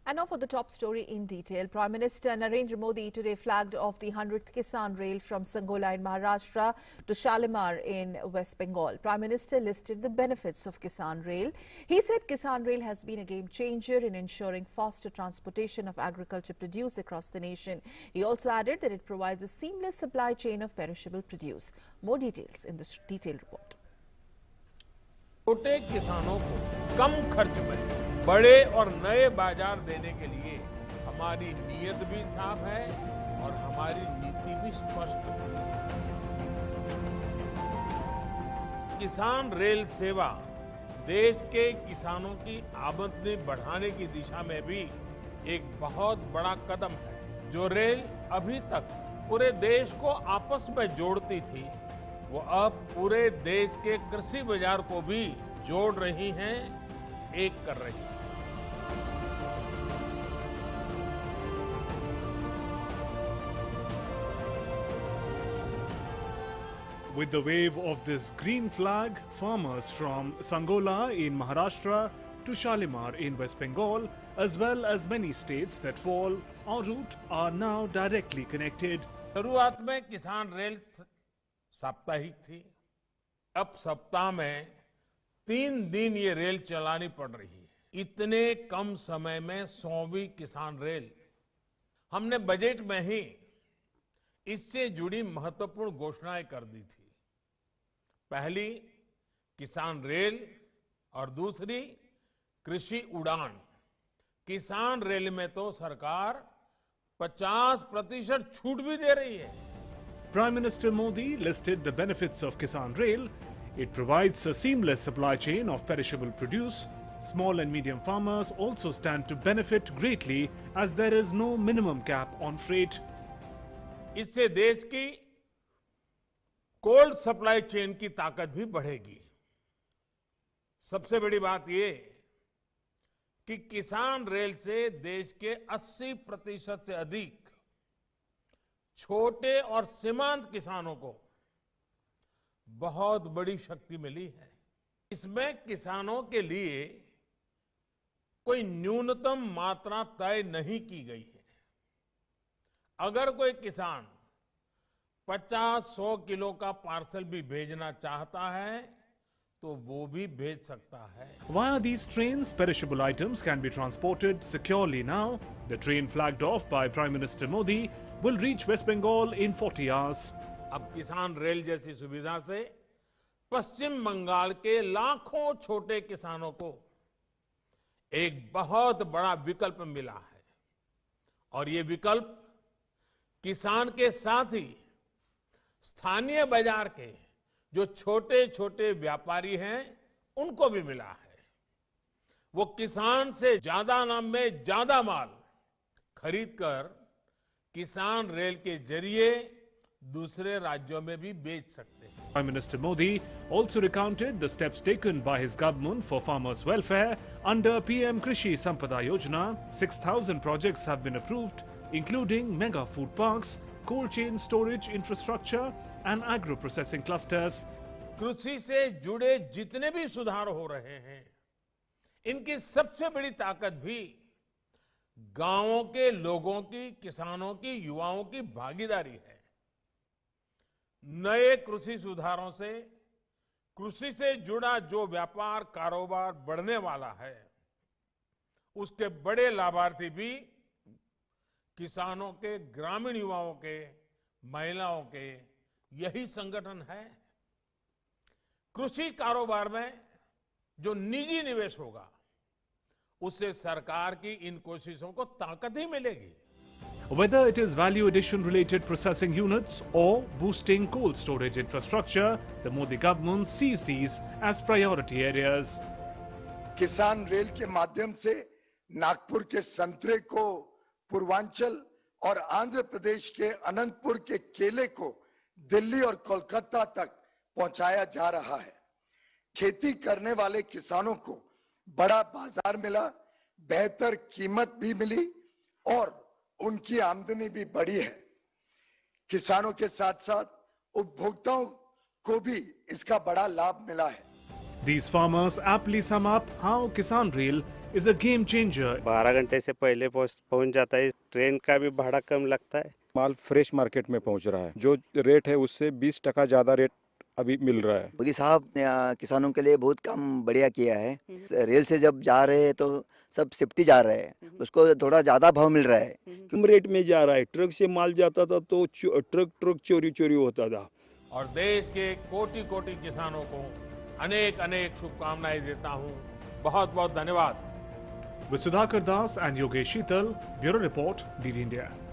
And now for the top story in detail. Prime Minister Narendra Modi today flagged off the 100th Kisan Rail from Sangola in Maharashtra to Shalimar in West Bengal. Prime Minister listed the benefits of Kisan Rail. He said Kisan Rail has been a game changer in ensuring faster transportation of agriculture produce across the nation. He also added that it provides a seamless supply chain of perishable produce. More details in this detailed report. छोटे किसानों को कम खर्च में बड़े और नए बाजार देने के लिए हमारी नीयत भी साफ है और हमारी नीति भी स्पष्ट है। किसान रेल सेवा देश के किसानों की आमदनी बढ़ाने की दिशा में भी एक बहुत बड़ा कदम है। जो रेल अभी तक पूरे देश को आपस में जोड़ती थी, वो अब पूरे देश के कृषि बाजार को भी जोड़ रही हैं, एक कर रही हैं। With the wave of this green flag, farmers from Sangola in Maharashtra to Shalimar in West Bengal, as well as many states that fall en route, are now directly connected. शुरुआत में किसान रेल साप्ताहिक थी। अब सप्ताह में 3 दिन ये रेल चलानी पड़ रही है। इतने कम समय में 100वीं किसान रेल। हमने बजट में ही इससे जुड़ी महत्वपूर्ण घोषणाएं कर दी थी। पहली किसान रेल और दूसरी कृषि उड़ान। किसान रेल में तो सरकार 50% छूट भी दे रही है। Prime Minister Modi listed the benefits of Kisan Rail. It provides a seamless supply chain of perishable produce. Small and medium farmers also stand to benefit greatly as there is no minimum cap on freight. इससे देश की cold supply chain की ताकत भी बढ़ेगी। सबसे बड़ी बात ये कि किसान रेल से देश के 80% से अधिक छोटे और सीमांत किसानों को बहुत बड़ी शक्ति मिली है। इसमें किसानों के लिए कोई न्यूनतम मात्रा तय नहीं की गई है। अगर कोई किसान 50-100 किलो का पार्सल भी भेजना चाहता है तो वो भी भेज सकता है। Via these trains, perishable items can be transported securely now. The train flagged off by Prime Minister Modi will reach West Bengal in 40 hours. अब किसान रेल जैसी सुविधा से पश्चिम बंगाल के लाखों छोटे किसानों को एक बहुत बड़ा विकल्प मिला है और ये विकल्प किसान के साथ ही स्थानीय बाजार के जो छोटे छोटे व्यापारी हैं उनको भी मिला है। वो किसान से ज्यादा दाम में ज्यादा माल खरीदकर किसान रेल के जरिए दूसरे राज्यों में भी बेच सकते हैं। Prime Minister Modi also recounted the steps taken by his government for farmers' welfare under PM Krishi Sampada Yojana. 6,000 projects have been approved, including mega food parks, cold chain storage infrastructure and agro-processing clusters. कृषि से जुड़े जितने भी सुधार हो रहे हैं, इनकी सबसे बड़ी ताकत भी गांवों के लोगों की, किसानों की, युवाओं की भागीदारी है। नए कृषि सुधारों से कृषि से जुड़ा जो व्यापार कारोबार बढ़ने वाला है, उसके बड़े लाभार्थी भी किसानों के, ग्रामीण युवाओं के, महिलाओं के यही संगठन है। कृषि कारोबार में जो निजी निवेश होगा, उससे सरकार की इन कोशिशों को ताकत ही मिलेगी। Whether it is value addition related processing units or boosting cold storage infrastructure, the Modi government sees these as priority areas. किसान रेल के माध्यम से नागपुर के संतरे को, पूर्वांचल और आंध्र प्रदेश के अनंतपुर के केले को दिल्ली और कोलकाता तक पहुंचाया जा रहा है। खेती करने वाले किसानों को बड़ा बाजार मिला, बेहतर कीमत भी मिली और उनकी आमदनी भी बढ़ी है। किसानों के साथ साथ उपभोक्ताओं को भी इसका बड़ा लाभ मिला है। These farmers aptly sum up how Kisan Rail is a game changer. 12 घंटे से पहले पहुंच जाता है। ट्रेन का भी भाड़ा कम लगता है। माल फ्रेश मार्केट में पहुंच रहा है। जो रेट है उससे 20% ज्यादा रेट अभी मिल रहा है। मोदी साहब ने किसानों के लिए बहुत काम बढ़िया किया है। रेल से जब जा रहे हैं तो सब सेफ्टी जा रहे हैं, उसको थोड़ा ज्यादा भाव मिल रहा है। कम रेट में जा रहा है। ट्रक से माल जाता था तो ट्रक चोरी होता था। और देश के कोटि-कोटि किसानों को अनेक अनेक शुभकामनाएं देता हूं। बहुत बहुत धन्यवाद। With Sudhakar Das and Yogesh Sheetal, Bureau Report, DD India.